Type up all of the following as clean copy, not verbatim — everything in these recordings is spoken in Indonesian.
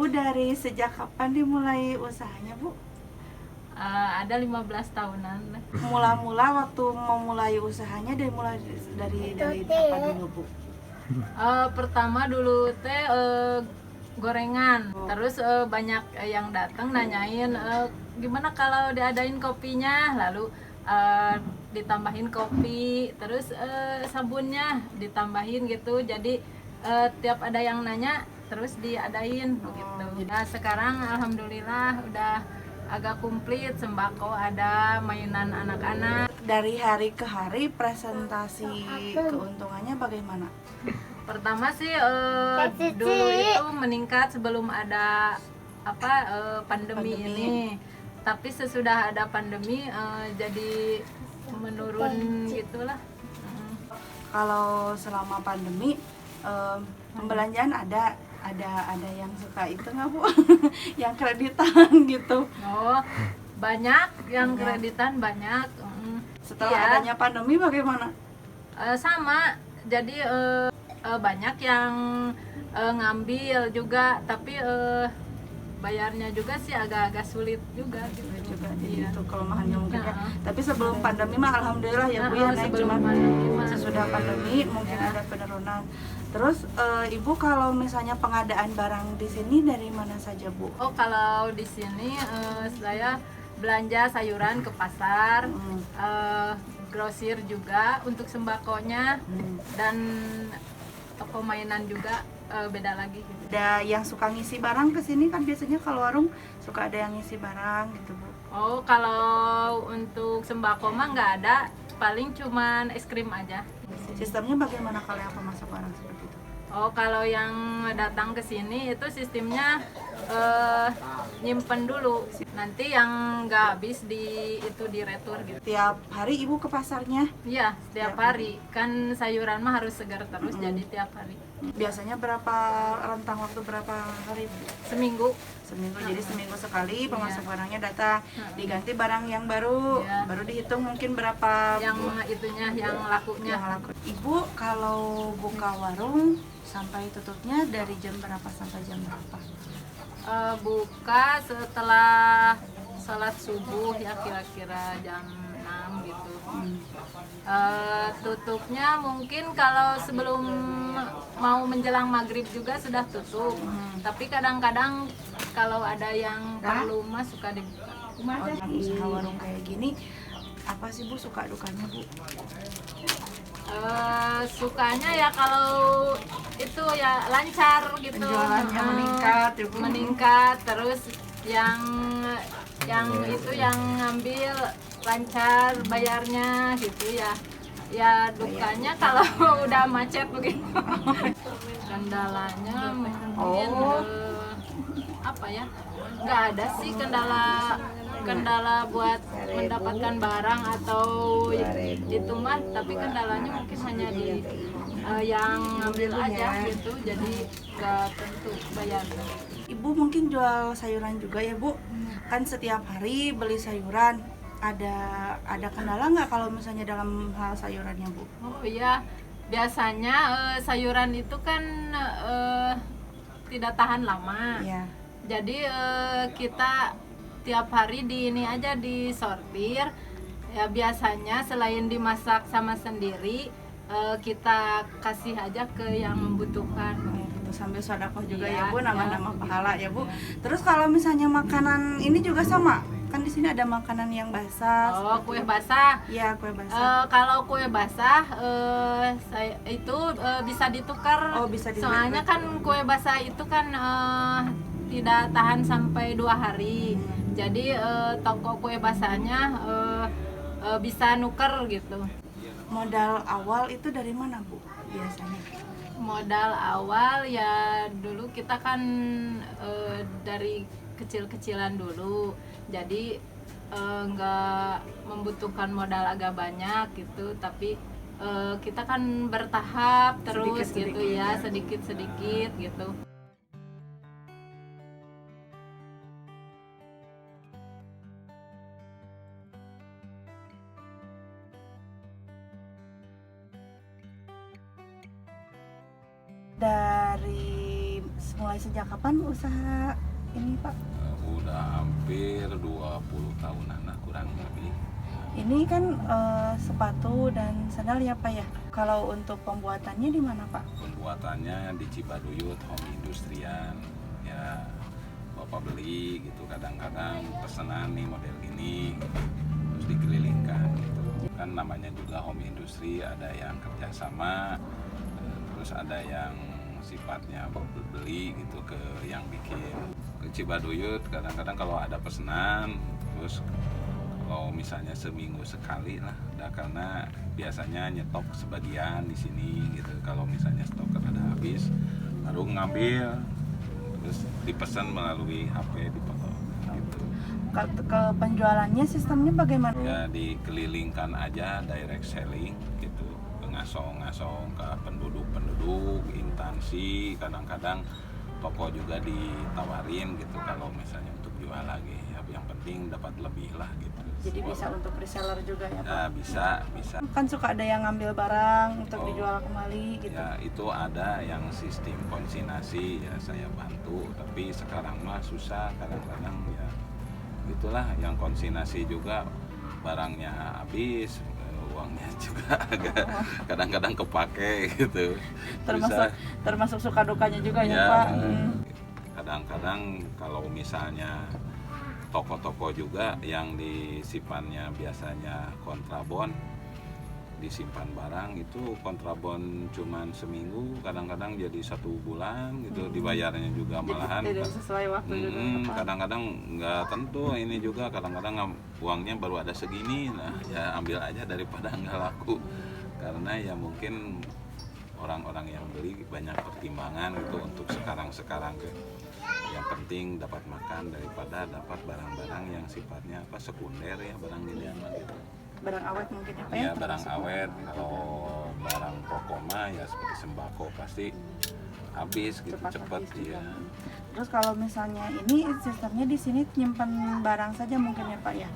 Ibu dari sejak kapan dimulai usahanya, Bu? Ada 15 tahunan. Mula-mula waktu memulai usahanya dari apa dulu, Bu? Pertama dulu teh gorengan. Terus banyak yang datang nanyain gimana kalau diadain kopinya, lalu ditambahin kopi, terus sabunnya ditambahin gitu. Jadi tiap ada yang nanya terus diadain begitu. Nah, sekarang alhamdulillah udah agak komplit, sembako ada, mainan anak-anak. Dari hari ke hari presentasi keuntungannya bagaimana? Pertama sih dulu itu meningkat sebelum ada pandemi ini. Tapi sesudah ada pandemi jadi menurun gitulah. Kalau selama pandemi pembelanjaan ada yang suka itu nggak, Bu? Yang kreditan gitu. Oh, banyak yang kreditan banyak. Setelah Iya. adanya pandemi bagaimana? Sama, jadi banyak yang ngambil juga, tapi bayarnya juga sih agak-agak sulit juga gitu. Juga jadi Iya. itu kelemahannya mungkin ya. Nah, Tapi sebelum pandemi mah alhamdulillah ya, Bu, ya naik, sebelum cuma pandemi mah. sesudah pandemi mungkin Ya. ada penurunan. Terus Ibu kalau misalnya pengadaan barang di sini dari mana saja, Bu? Oh, kalau di sini saya belanja sayuran ke pasar, grosir juga untuk sembakonya, dan toko mainan juga beda lagi gitu. Ada yang suka ngisi barang ke sini kan, biasanya kalau warung suka ada yang ngisi barang gitu, Bu. Oh, kalau untuk sembako mah nggak ada, paling cuman es krim aja. Sistemnya bagaimana kalau yang pemasok barang seperti itu? Oh, kalau yang datang ke sini itu sistemnya nyimpen dulu. Nanti yang nggak habis itu diretur gitu. Tiap hari Ibu ke pasarnya? Iya, setiap hari. Kan sayuran mah harus segar terus, jadi tiap hari. Biasanya rentang waktu berapa hari, Bu? Seminggu. Seminggu, jadi seminggu sekali pemasok barangnya datang, diganti barang yang baru, Iya. baru dihitung mungkin berapa Yang itunya, yang lakunya. yang laku. Ibu kalau buka warung sampai tutupnya dari jam berapa sampai jam berapa? Buka setelah sholat subuh ya, kira-kira jam 6 gitu. Tutupnya mungkin kalau sebelum mau menjelang maghrib juga sudah tutup. Tapi kadang-kadang kalau ada yang perlu mah suka dibuka. Usaha warung kayak gini, apa sih, Bu, suka dukanya, Bu? Sukanya ya kalau itu ya lancar gitu. Penjualannya meningkat, ya, Bu. Meningkat, terus yang itu yang ngambil lancar bayarnya gitu ya. Ya dukanya kalau udah macet begitu. Kendalanya mungkin apa ya? Nggak ada sih kendala buat mendapatkan barang atau itu mah, tapi kendalanya mungkin hanya di yang ngambil aja gitu, jadi nggak tentu bayarnya. Ibu mungkin jual sayuran juga ya, Bu? Kan setiap hari beli sayuran, ada kendala nggak kalau misalnya dalam hal sayurannya, Bu? Oh iya, biasanya sayuran itu kan tidak tahan lama. Iya. Jadi kita tiap hari ini aja disortir. Ya biasanya selain dimasak sama sendiri, kita kasih aja ke yang membutuhkan. Gitu, sambil sedekah juga Iya, ya, Bu, nama-nama iya. pahala ya, Bu. Terus kalau misalnya makanan ini juga sama, kan di sini ada makanan yang basah. Oh, kue basah. Iya, kue basah. Kalau kue basah saya itu bisa ditukar. Oh, bisa ditukar. Soalnya kan kue basah itu kan tidak tahan sampai 2 hari. Jadi toko kue basahnya bisa nuker gitu. Modal awal itu dari mana, Bu, biasanya? Modal awal ya dulu kita kan dari kecil-kecilan dulu. Jadi nggak membutuhkan modal agak banyak gitu, tapi kita kan bertahap terus Sedikit-sedikit gitu ya, ya. sedikit-sedikit gitu. Dari Mulai sejak kapan usaha ini Pak? Udah hampir 20 tahunan lah kurang lebih. Ini kan sepatu dan sandal ya Pak ya. Kalau untuk pembuatannya di mana Pak? Pembuatannya di Cibaduyut Home Industrian ya, bapak beli gitu, kadang-kadang pesanan nih model gini gitu, terus dikelilingkan gitu. Kan namanya juga home industry, ada yang kerjasama, terus ada yang sifatnya beli gitu ke yang bikin. Ke Cibaduyut kadang-kadang kalau ada pesanan, terus kalau misalnya seminggu sekali lah, karena biasanya nyetok sebagian di sini gitu. Kalau misalnya stok ada habis, baru ngambil, terus dipesan melalui HP dipoto gitu. Ke penjualannya sistemnya bagaimana? Ya dikelilingkan aja, direct selling gitu, ngasong-ngasong ke penduduk-penduduk, instansi, kadang-kadang toko juga ditawarin gitu kalau misalnya untuk jual lagi. Yang penting dapat lebih lah gitu. Jadi bisa untuk reseller juga ya Pak? Ya bisa. Kan suka ada yang ngambil barang untuk dijual kembali gitu. Ya itu ada yang sistem konsignasi ya saya bantu, tapi sekarang mah susah, kadang-kadang ya itulah yang konsignasi juga barangnya habis, uangnya juga agak kadang-kadang kepake gitu. Termasuk suka dukanya juga ya Pak. Kadang-kadang kalau misalnya toko-toko juga yang disimpannya biasanya kontrabon, disimpan barang itu kontrabon cuman seminggu, kadang-kadang jadi 1 bulan gitu, dibayarnya juga malahan tidak sesuai waktu juga kadang-kadang nggak tentu ini juga, kadang-kadang uangnya baru ada segini, nah ya ambil aja daripada nggak laku, karena ya mungkin orang-orang yang beli banyak pertimbangan gitu untuk sekarang yang penting dapat makan daripada dapat barang-barang yang sifatnya sekunder ya, barang ginian gitu. Barang awet mungkin ya Pak ya? Barang awet. Kalau barang pokok mah ya seperti sembako pasti habis gitu cepat ya. Terus kalau misalnya ini sistemnya di sini nyimpan barang saja mungkin ya Pak ya?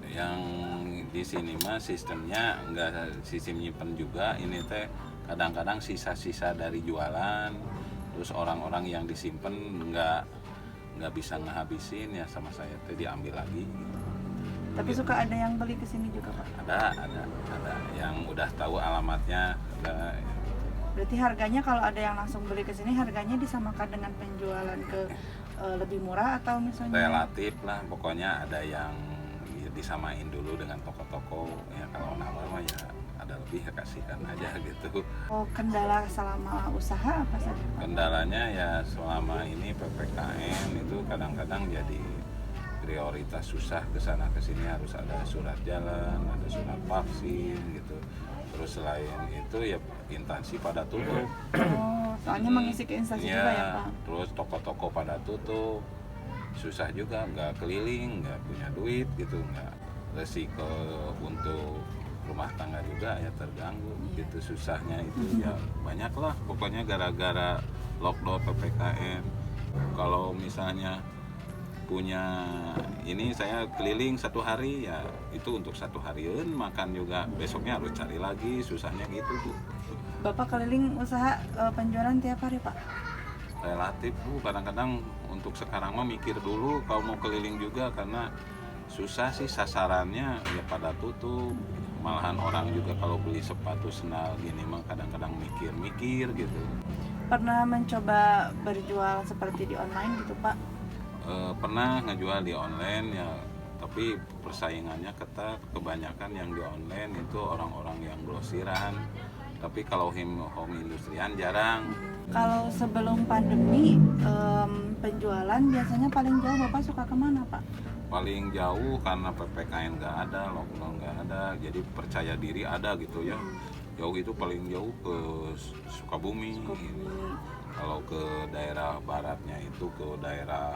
Yang di sini mah sistemnya enggak sistem nyimpen juga, ini teh kadang-kadang sisa-sisa dari jualan, terus orang-orang yang disimpan nggak bisa ngehabisin ya sama saya teh diambil lagi gitu. Tapi suka ada yang beli ke sini juga Pak? Ada yang udah tahu alamatnya. Berarti harganya kalau ada yang langsung beli ke sini harganya disamakan dengan penjualan ke lebih murah atau misalnya? Relatif lah, pokoknya ada yang disamain dulu dengan toko-toko ya, kalau nawar mah ya ada lebih ya kasihkan aja gitu. Oh, kendala selama usaha apa saja Pak? Kendalanya ya selama ini PPKM itu kadang-kadang jadi prioritas, susah kesana kesini, harus ada surat jalan, ada surat vaksin gitu. Terus selain itu ya instansi pada tutup. Oh, soalnya mengisi ke instansi juga ya Pak? Terus toko-toko pada tutup, susah juga, nggak keliling, nggak punya duit gitu, nggak resiko untuk rumah tangga juga ya terganggu gitu, susahnya itu ya banyak lah pokoknya gara-gara lockdown PPKM. Kalau misalnya punya ini saya keliling 1 hari ya itu untuk 1 harian, makan juga besoknya harus cari lagi, susahnya gitu Bu. Bapak keliling usaha penjualan tiap hari Pak? Relatif Bu, kadang-kadang untuk sekarang mah mikir dulu kalau mau keliling juga, karena susah sih sasarannya ya pada tutup, malahan orang juga kalau beli sepatu sendal gini mah kadang-kadang mikir gitu. Pernah mencoba berjual seperti di online gitu Pak? Pernah ngejual di online ya, tapi persaingannya ketat, kebanyakan yang di online itu orang-orang yang grosiran, tapi kalau home industrian jarang. Kalau sebelum pandemi penjualan biasanya paling jauh Bapak suka kemana Pak? Paling jauh karena PPKM nggak ada, lockdown nggak ada, jadi percaya diri ada gitu ya. Jauh itu paling jauh ke Sukabumi. Kalau ke daerah baratnya itu ke daerah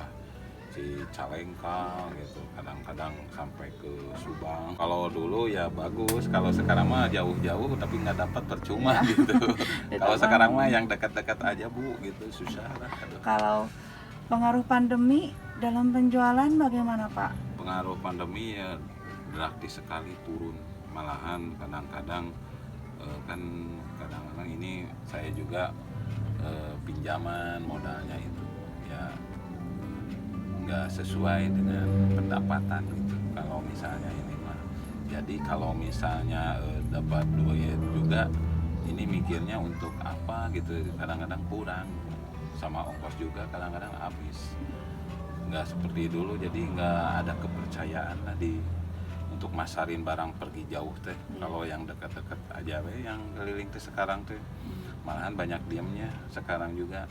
Cicalengka gitu, kadang-kadang sampai ke Subang. Kalau dulu ya bagus, kalau sekarang mah jauh-jauh tapi nggak dapat percuma gitu. Kalau sekarang mah yang dekat-dekat aja Bu gitu, susah lah. Kalau pengaruh pandemi dalam penjualan bagaimana Pak? Pengaruh pandemi ya drastis sekali turun, malahan kadang-kadang kan kadang-kadang ini saya juga pinjaman modalnya itu ya nggak sesuai dengan pendapatan gitu kalau misalnya ini mah. Jadi kalau misalnya dapat duit juga ini mikirnya untuk apa gitu, kadang-kadang kurang, sama ongkos juga kadang-kadang habis, nggak seperti dulu. Jadi nggak ada kepercayaan tadi untuk masarin barang pergi jauh teh. Kalau yang dekat-dekat aja yang keliling teh sekarang teh malahan banyak diamnya. Sekarang juga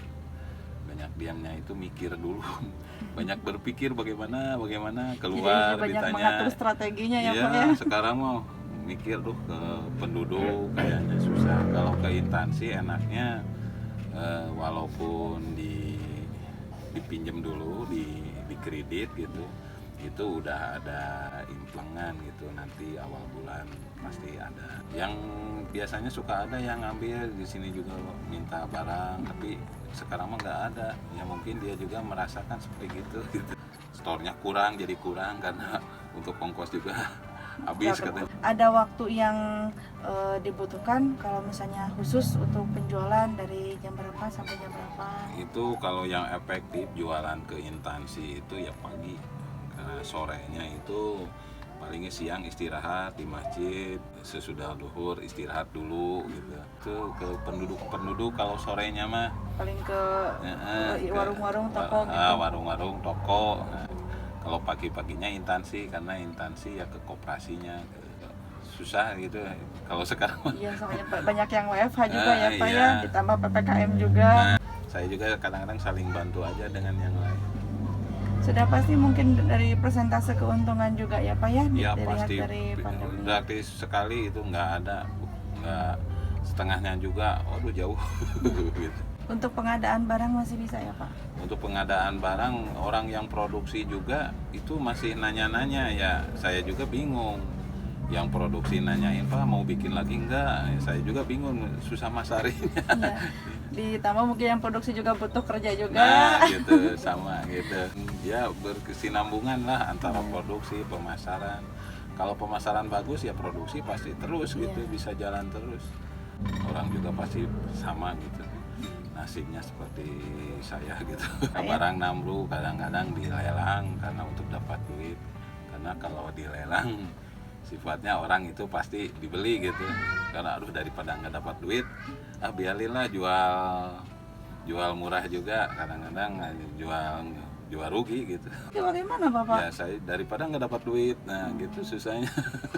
banyak diamnya itu mikir dulu, banyak berpikir bagaimana keluar. Jadi banyak ditanya mengatur strateginya ya Pak ya. Sekarang mau mikir tuh ke penduduk kayaknya susah. Kalau ke instansi enaknya walaupun dipinjam dulu, di kredit gitu, itu udah ada implengan gitu, nanti awal bulan pasti ada. Yang biasanya suka ada yang ngambil di sini juga minta barang, tapi sekarang mah nggak ada. Ya mungkin dia juga merasakan seperti gitu. Store-nya kurang, jadi kurang karena untuk ongkos juga habis katanya. Ada waktu yang dibutuhkan kalau misalnya khusus untuk penjualan dari jam berapa sampai jam berapa? Itu kalau yang efektif jualan ke instansi itu ya pagi, karena sorenya itu palingnya siang istirahat di masjid, sesudah duhur istirahat dulu gitu. Itu ke penduduk kalau sorenya mah Paling ke warung-warung toko gitu. Warung-warung toko. Nah, kalau pagi-paginya instansi, karena instansi ya ke koperasinya susah gitu kalau sekarang. Iya, soalnya banyak yang WFH juga ya Pak iya. ya, ditambah PPKM juga. Nah, saya juga kadang-kadang saling bantu aja dengan yang lain. Sudah pasti mungkin dari persentase keuntungan juga ya Pak ya, Ya dilihat pasti dari pandemi. gratis sekali itu nggak ada, nggak setengahnya juga, waduh jauh gitu. Untuk pengadaan barang masih bisa ya Pak? Untuk pengadaan barang, orang yang produksi juga itu masih nanya-nanya ya, saya juga bingung. Yang produksi nanyain Pak mau bikin lagi enggak, saya juga bingung, susah masarinnya. Iya. Ditambah mungkin yang produksi juga butuh kerja juga. Nah gitu, sama gitu ya, berkesinambungan lah antara produksi pemasaran. Kalau pemasaran bagus ya produksi pasti terus gitu, bisa jalan terus. Orang juga pasti sama gitu, nasibnya seperti saya gitu. Barang namru kadang-kadang dilelang karena untuk dapat duit, karena kalau dilelang sifatnya orang itu pasti dibeli gitu, karena aduh daripada nggak dapat duit biarinlah jual murah juga, kadang-kadang jual rugi gitu. Itu bagaimana Bapak? Ya saya daripada nggak dapat duit, nah gitu susahnya.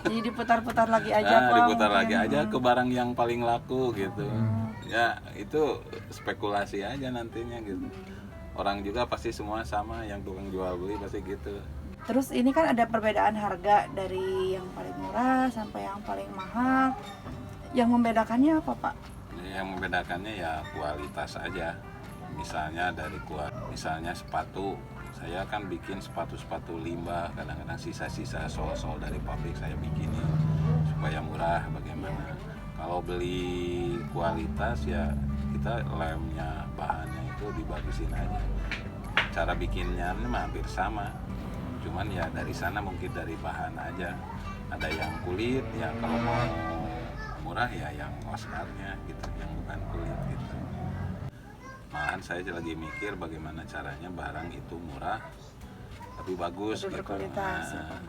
Jadi diputar-putar lagi aja Pak. Diputar mungkin. lagi aja ke barang yang paling laku gitu. Ya itu spekulasi aja nantinya gitu. Orang juga pasti semua sama, yang tukang jual beli pasti gitu. Terus ini kan ada perbedaan harga dari yang paling murah sampai yang paling mahal. Yang membedakannya apa Pak? Yang membedakannya ya kualitas aja. Misalnya misalnya sepatu, saya kan bikin sepatu limbah, kadang-kadang sisa-sisa sol-sol dari pabrik saya bikinin supaya murah bagaimana. Kalau beli kualitas ya kita lemnya, bahannya itu dibagusin aja. Cara bikinnya mah hampir sama. Cuman ya dari sana mungkin dari bahan aja, ada yang kulit ya, kalau mau murah ya yang Oscarnya gitu, yang bukan kulit gitu. Malahan saya lagi mikir bagaimana caranya barang itu murah tapi bagus gitu. Berkualitas. Nah,